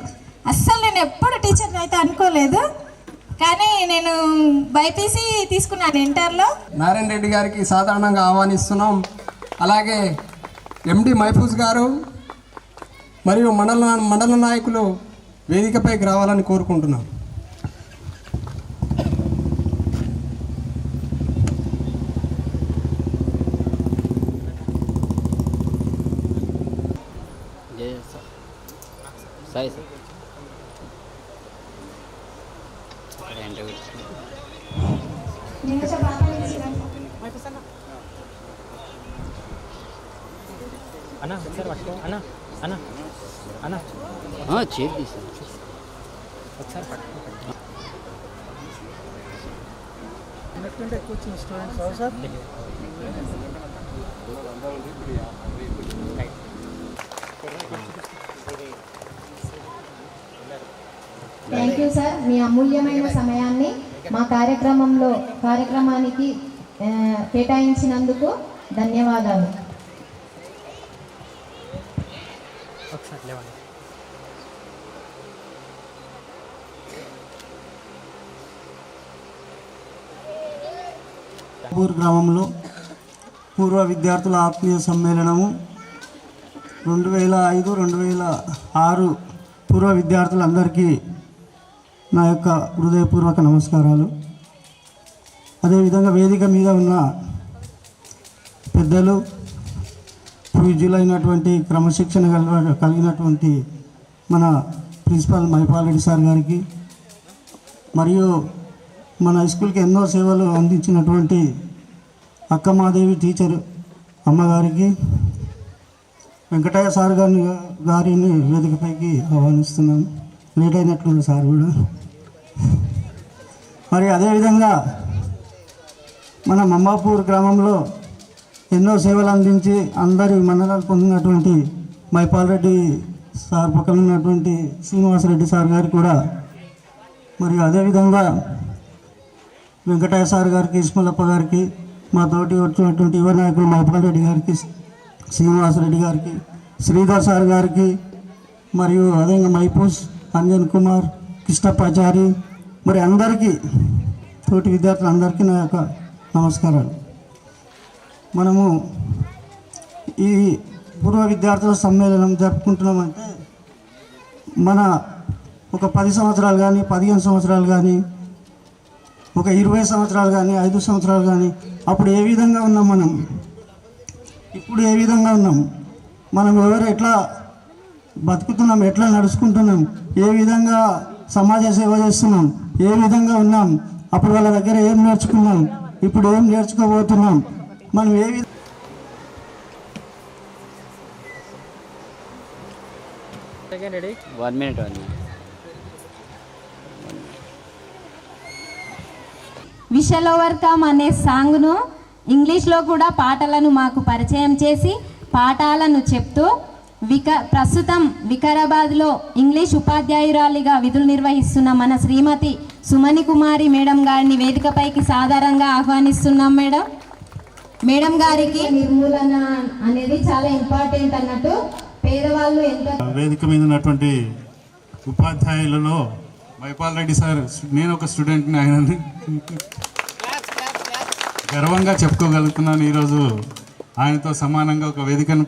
అస్సలు నేను ఎప్పుడు టీచర్ అయితే అనుకోలేదు. కానీ నేను బైపీసీ తీసుకున్నాను ఇంటర్లో. నారాయణ రెడ్డి గారికి సాధారణంగా ఆహ్వానిస్తున్నాం. అలాగే ఎండి మైఫూజ్ గారు మరియు మండల నాయకులు వేదికపైకి రావాలని కోరుకుంటున్నాం. సాయి సార్ అన్నా ఒకసారి పట్టుకో అన్నా అన్నా అన్నా చేతి సార్ ఒకసారి పట్టుకో. థ్యాంక్ యూ సార్, మీ అమూల్యమైన సమయాన్ని మా కార్యక్రమానికి కేటాయించినందుకు ధన్యవాదాలు. ఒకసారి లేవండి. గ్రామంలో పూర్వ విద్యార్థుల ఆత్మీయ సమ్మేళనము 2005-2006 పూర్వ విద్యార్థులందరికీ నా యొక్క హృదయపూర్వక నమస్కారాలు. అదేవిధంగా వేదిక మీద ఉన్న పెద్దలు, పూజ్యులైనటువంటి క్రమశిక్షణ కలిగినటువంటి మన ప్రిన్సిపాల్ మైపాల్రెడ్డి సార్ గారికి, మరియు మన స్కూల్కి ఎన్నో సేవలు అందించినటువంటి అక్కమాదేవి టీచర్ అమ్మగారికి, వెంకటయ్య సార్ గారిని వేదికపైకి ఆహ్వానిస్తున్నాం. లేట్ అయినట్లుంది సార్ కూడా. మరి అదేవిధంగా మన మమ్మాపూర్ గ్రామంలో ఎన్నో సేవలు అందించి అందరి మన్ననలు పొందినటువంటి మైపాల్రెడ్డి సార్ పక్కన ఉన్నటువంటి శ్రీనివాసరెడ్డి సార్ గారికి కూడా, మరియు అదేవిధంగా వెంకటయ్య సార్ గారికి, ఇస్మలప్ప గారికి, మా తోటి వచ్చినటువంటి యువ నాయకులు మైపాల్రెడ్డి గారికి, శ్రీనివాసరెడ్డి గారికి, శ్రీధర్ సార్ గారికి, మరియు అదేవిధంగా మైపూస్ అంజన్ కుమార్, కృష్ణప్పాచారి, మరి అందరికీ, తోటి విద్యార్థులందరికీ నా యొక్క నమస్కారాలు. మనము ఈ పూర్వ విద్యార్థుల సమ్మేళనం జరుపుకుంటున్నామంటే మన ఒక 10 సంవత్సరాలు కానీ, 15 సంవత్సరాలు కానీ, ఒక 20 సంవత్సరాలు కానీ, 5 సంవత్సరాలు కానీ, అప్పుడు ఏ విధంగా ఉన్నాం మనం, ఇప్పుడు ఏ విధంగా ఉన్నాం, మనం ఎవరు ఎట్లా బతుకుతున్నాం, ఎట్లా నడుచుకుంటున్నాం, ఏ విధంగా సమాజ సేవ చేస్తున్నాం, ఏ విధంగా ఉన్నాం, అప్పుడు వాళ్ళ దగ్గర ఏం నేర్చుకున్నాం, ఇప్పుడు ఏం నేర్చుకోబోతున్నాం, మనం ఏ విధంగా రెడీ 1 minute. విషల్ ఓవర్కమ్ అనే సాంగ్ను ఇంగ్లీష్లో కూడా పాటలను మాకు పరిచయం చేసి పాఠాలను చెప్తూ ప్రస్తుతం వికారాబాద్లో ఇంగ్లీష్ ఉపాధ్యాయురాలిగా విధులు నిర్వహిస్తున్న మన శ్రీమతి సుమని కుమారి మేడం గారిని వేదికపైకి సాధారణంగా ఆహ్వానిస్తున్నాం. మేడం గారికి నిర్మూలన అనేది చాలా ఇంపార్టెంట్ అన్నట్టు, పేదవాళ్ళు ఎంత వేదిక మీద ఉన్నటువంటి ఉపాధ్యాయులలో మైపాల్రెడ్డి సార్, నేను ఒక స్టూడెంట్ని, ఆయనని గర్వంగా చెప్పుకోగలుగుతున్నాను. ఈరోజు ఆయనతో సమానంగా ఒక వేదికను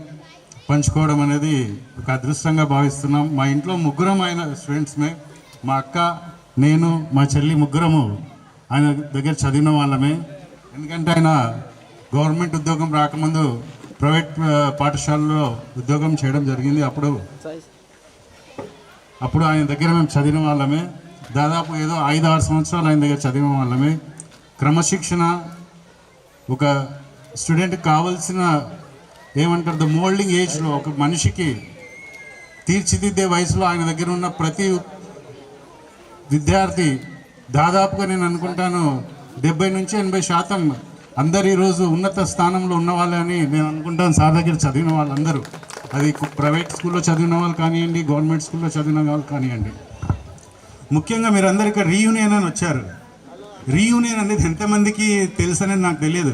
పంచుకోవడం అనేది ఒక అదృష్టంగా భావిస్తున్నాం. మా ఇంట్లో ముగ్గురం ఆయన స్టూడెంట్స్మే, మా అక్క, నేను, మా చెల్లి ముగ్గురము ఆయన దగ్గర చదివిన వాళ్ళమే. ఎందుకంటే ఆయన గవర్నమెంట్ ఉద్యోగం రాకముందు ప్రైవేట్ పాఠశాలలో ఉద్యోగం చేయడం జరిగింది. అప్పుడు ఆయన దగ్గర మేము చదివిన వాళ్ళమే. దాదాపు ఏదో 5-6 సంవత్సరాలు ఆయన దగ్గర చదివిన వాళ్ళమే. క్రమశిక్షణ, ఒక స్టూడెంట్కి కావాల్సిన ఏమంటారు ద మోల్డింగ్ ఏజ్లో ఒక మనిషికి తీర్చిదిద్దే వయసులో ఆయన దగ్గర ఉన్న ప్రతి విద్యార్థి దాదాపుగా నేను అనుకుంటాను 70 నుంచి 80% అందరు ఈరోజు ఉన్నత స్థానంలో ఉన్న వాళ్ళని నేను అనుకుంటాను. సార్ దగ్గర చదివిన వాళ్ళందరూ, అది ప్రైవేట్ స్కూల్లో చదివిన వాళ్ళు కానివ్వండి, గవర్నమెంట్ స్కూల్లో చదివిన వాళ్ళు కానివ్వండి. ముఖ్యంగా మీరందరూ ఇక్కడ రీయూనియన్ అని వచ్చారు. రీయూనియన్ అనేది ఎంతమందికి తెలుసు అనేది నాకు తెలియదు.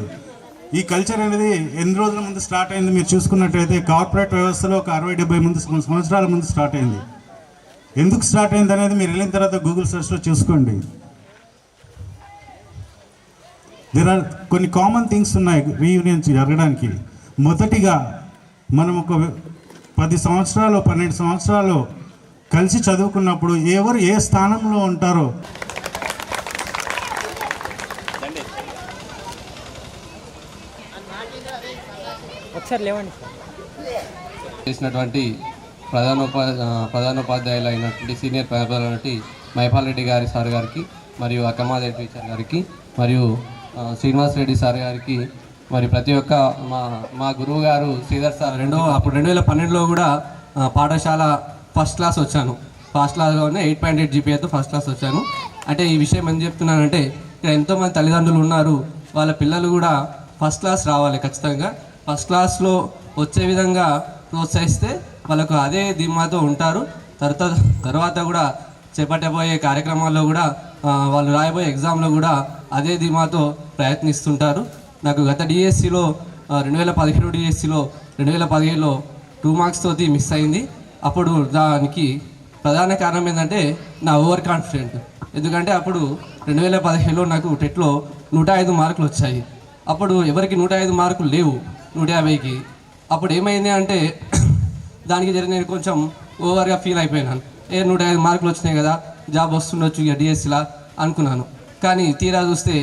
ఈ కల్చర్ అనేది ఎన్ని రోజుల ముందు స్టార్ట్ అయింది మీరు చూసుకున్నట్టయితే కార్పొరేట్ వ్యవస్థలో ఒక 60-70 సంవత్సరాల ముందు స్టార్ట్ అయింది. ఎందుకు స్టార్ట్ అయింది అనేది మీరు వెళ్ళిన తర్వాత గూగుల్ సెర్చ్లో చూసుకోండి. కొన్ని కామన్ థింగ్స్ ఉన్నాయి రీయూనియన్ జరగడానికి. మొదటిగా మనం ఒక 10 సంవత్సరాలు 12 సంవత్సరాలు కలిసి చదువుకున్నప్పుడు ఎవరు ఏ స్థానంలో ఉంటారో చేసినటువంటి ప్రధానోపాధ్యాయులు అయినటువంటి సీనియర్ ప్రిన్సిపల్ మైపాల్ రెడ్డి గారి సార్ గారికి, మరియు అక్కమాదేవి టీచర్ గారికి, మరియు శ్రీనివాస్ రెడ్డి సార్ గారికి, మరి ప్రతి ఒక్క మా గురువు గారు శ్రీధర్ సార్. అప్పుడు 2012లో కూడా పాఠశాల ఫస్ట్ క్లాస్ వచ్చాను. ఫస్ట్ క్లాస్లోనే 8.8 GPAతో ఫస్ట్ క్లాస్ వచ్చాను. అంటే ఈ విషయం ఏం చెప్తున్నానంటే, ఇక్కడ ఎంతోమంది తల్లిదండ్రులు ఉన్నారు, వాళ్ళ పిల్లలు కూడా ఫస్ట్ క్లాస్ రావాలి. ఖచ్చితంగా ఫస్ట్ క్లాస్లో వచ్చే విధంగా ప్రోత్సహిస్తే వాళ్ళకు అదే ధీమాతో ఉంటారు. తర్వాత కూడా చేపట్టబోయే కార్యక్రమాల్లో కూడా వాళ్ళు రాయబోయే ఎగ్జామ్లో కూడా అదే ధీమాతో ప్రయత్నిస్తుంటారు. నాకు గత డిఎస్సిలో 2017 డిఎస్సిలో 2017లో 2 మార్క్స్ తోటి మిస్ అయింది. అప్పుడు దానికి ప్రధాన కారణం ఏంటంటే నా ఓవర్ కాన్ఫిడెంట్. ఎందుకంటే అప్పుడు 2017లో నాకు టెట్లో 105 మార్కులు వచ్చాయి. అప్పుడు ఎవరికి 105 మార్కులు లేవు 150కి. అప్పుడు ఏమైంది అంటే దానికి నేను కొంచెం ఓవర్గా ఫీల్ అయిపోయినాను. 105 మార్కులు వచ్చినాయి కదా, జాబ్ వస్తుండొచ్చు ఇక డిఎస్సిలా అనుకున్నాను. కానీ తీరా చూస్తే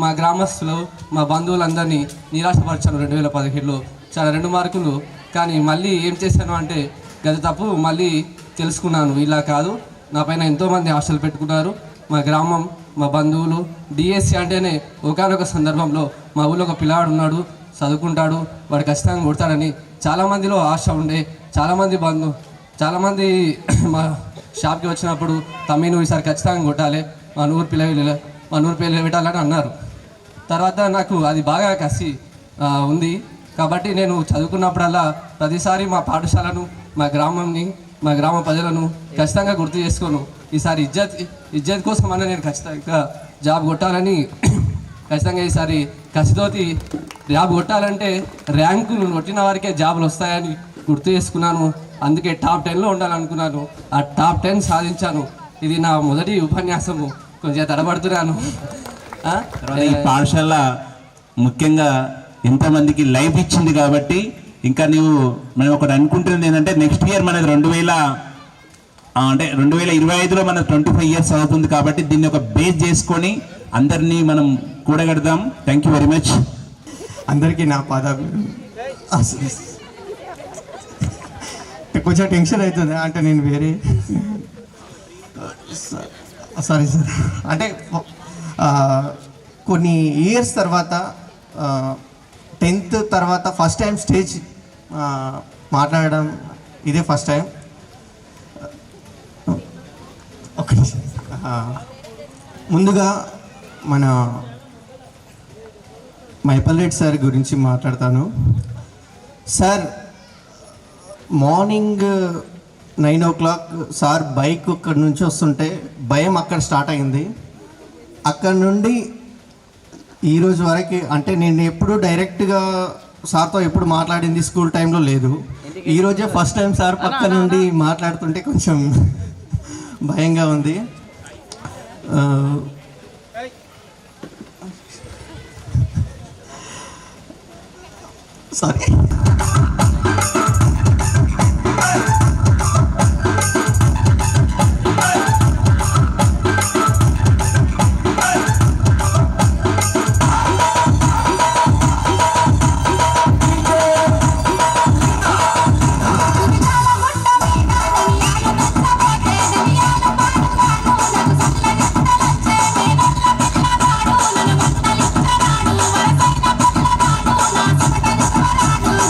మా గ్రామస్తులు, మా బంధువులందరినీ నిరాశపరిచాను 2017లో. చాలా 2 మార్కులు. కానీ మళ్ళీ ఏం చేశాను అంటే గత తప్పు మళ్ళీ తెలుసుకున్నాను. ఇలా కాదు, నా పైన ఎంతోమంది ఆశలు పెట్టుకున్నారు. మా గ్రామం, మా బంధువులు. డిఎస్సి అంటేనే ఒకనొక సందర్భంలో మా ఊళ్ళో ఒక పిల్లాడు ఉన్నాడు, చదువుకుంటాడు, వాడు ఖచ్చితంగా కొడతాడని చాలామందిలో ఆశ ఉండే. చాలామంది మా షాప్కి వచ్చినప్పుడు తమ్మి నువ్వు ఈసారి ఖచ్చితంగా కొట్టాలి, మా నూరు పిల్లలు పెట్టాలని అన్నారు. తర్వాత నాకు అది బాగా కసి ఉంది. కాబట్టి నేను చదువుకున్నప్పుడల్లా ప్రతిసారి మా పాఠశాలను, మా గ్రామంని, మా గ్రామ ప్రజలను ఖచ్చితంగా గుర్తు చేసుకోను. ఈసారి ఇజ్జత్ కోసం అన్న నేను ఖచ్చితంగా జాబ్ కొట్టాలని, ఖచ్చితంగా ఈసారి కసితోటి జాబ్ కొట్టాలంటే ర్యాంకులు కొట్టిన వారికే జాబులు వస్తాయని గుర్తు చేసుకున్నాను. అందుకే టాప్ 10లో ఉండాలనుకున్నాను. ఆ టాప్ 10 సాధించాను. ఇది నా మొదటి ఉపన్యాసము. కొంచెం తడబడుతున్నాను. ఈ పాఠశాల ముఖ్యంగా ఎంతమందికి లైఫ్ ఇచ్చింది కాబట్టి ఇంకా మనం ఒకటి అనుకుంటున్నది ఏంటంటే నెక్స్ట్ ఇయర్ మనది 2025లో మన 25 ఇయర్స్ అవుతుంది. కాబట్టి దీన్ని ఒక బేస్ చేసుకొని అందరినీ మనం కూడగడదాం. Thank you very much. అందరికీ నా పాదాలు. కొంచెం టెన్షన్ అవుతుంది. అంటే నేను వేరే సారీ సార్, అంటే కొన్ని ఇయర్స్ తర్వాత 10th తర్వాత ఫస్ట్ టైం స్టేజ్ మాట్లాడడం ఇదే ఫస్ట్ టైం. ముందుగా మన మైపాల్ రెడ్డి సార్ గురించి మాట్లాడతాను. Sir morning 9 o'clock sir bike అక్కడ నుంచి వస్తుంటే భయం అక్కడ స్టార్ట్ అయింది. అక్కడ నుండి ఈరోజు వరకు అంటే నేను ఎప్పుడు డైరెక్ట్గా సార్తో ఎప్పుడు మాట్లాడింది స్కూల్ టైంలో లేదు. ఈరోజే ఫస్ట్ టైం సార్ పక్క నుండి మాట్లాడుతుంటే కొంచెం భయంగా ఉంది. సారీ.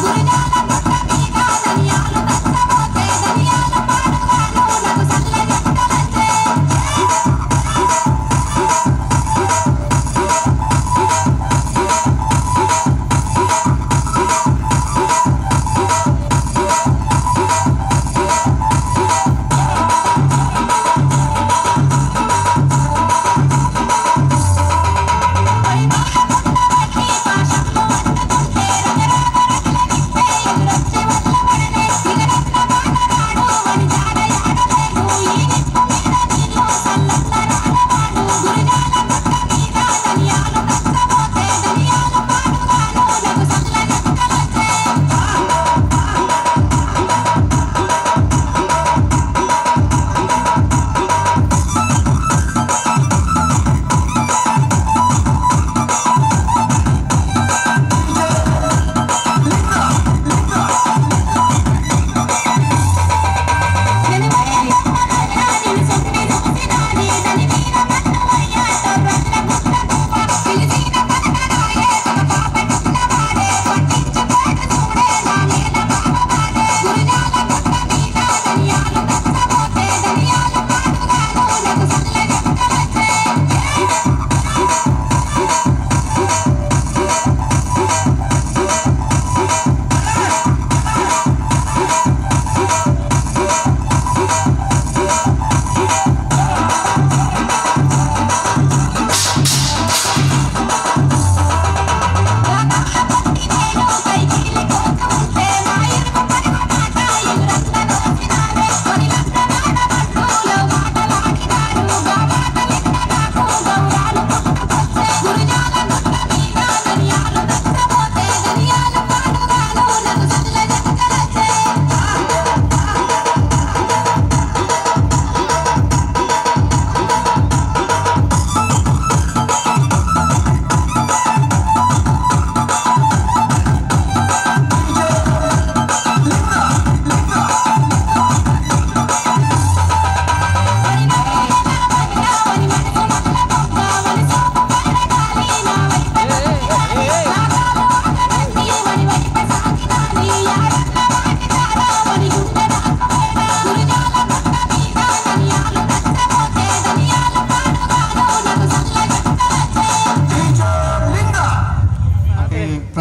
గురి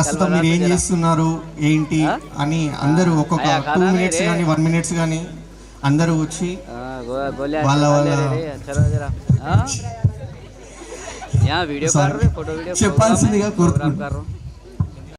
ప్రస్తుతం మీరు ఏం చేస్తున్నారు ఏంటి అని అందరూ ఒక్కొక్క 2 minutes కానీ 1 minutes కానీ అందరూ వచ్చి వాళ్ళ చెప్పాల్సిందిగా కోరుకుంటున్నాను.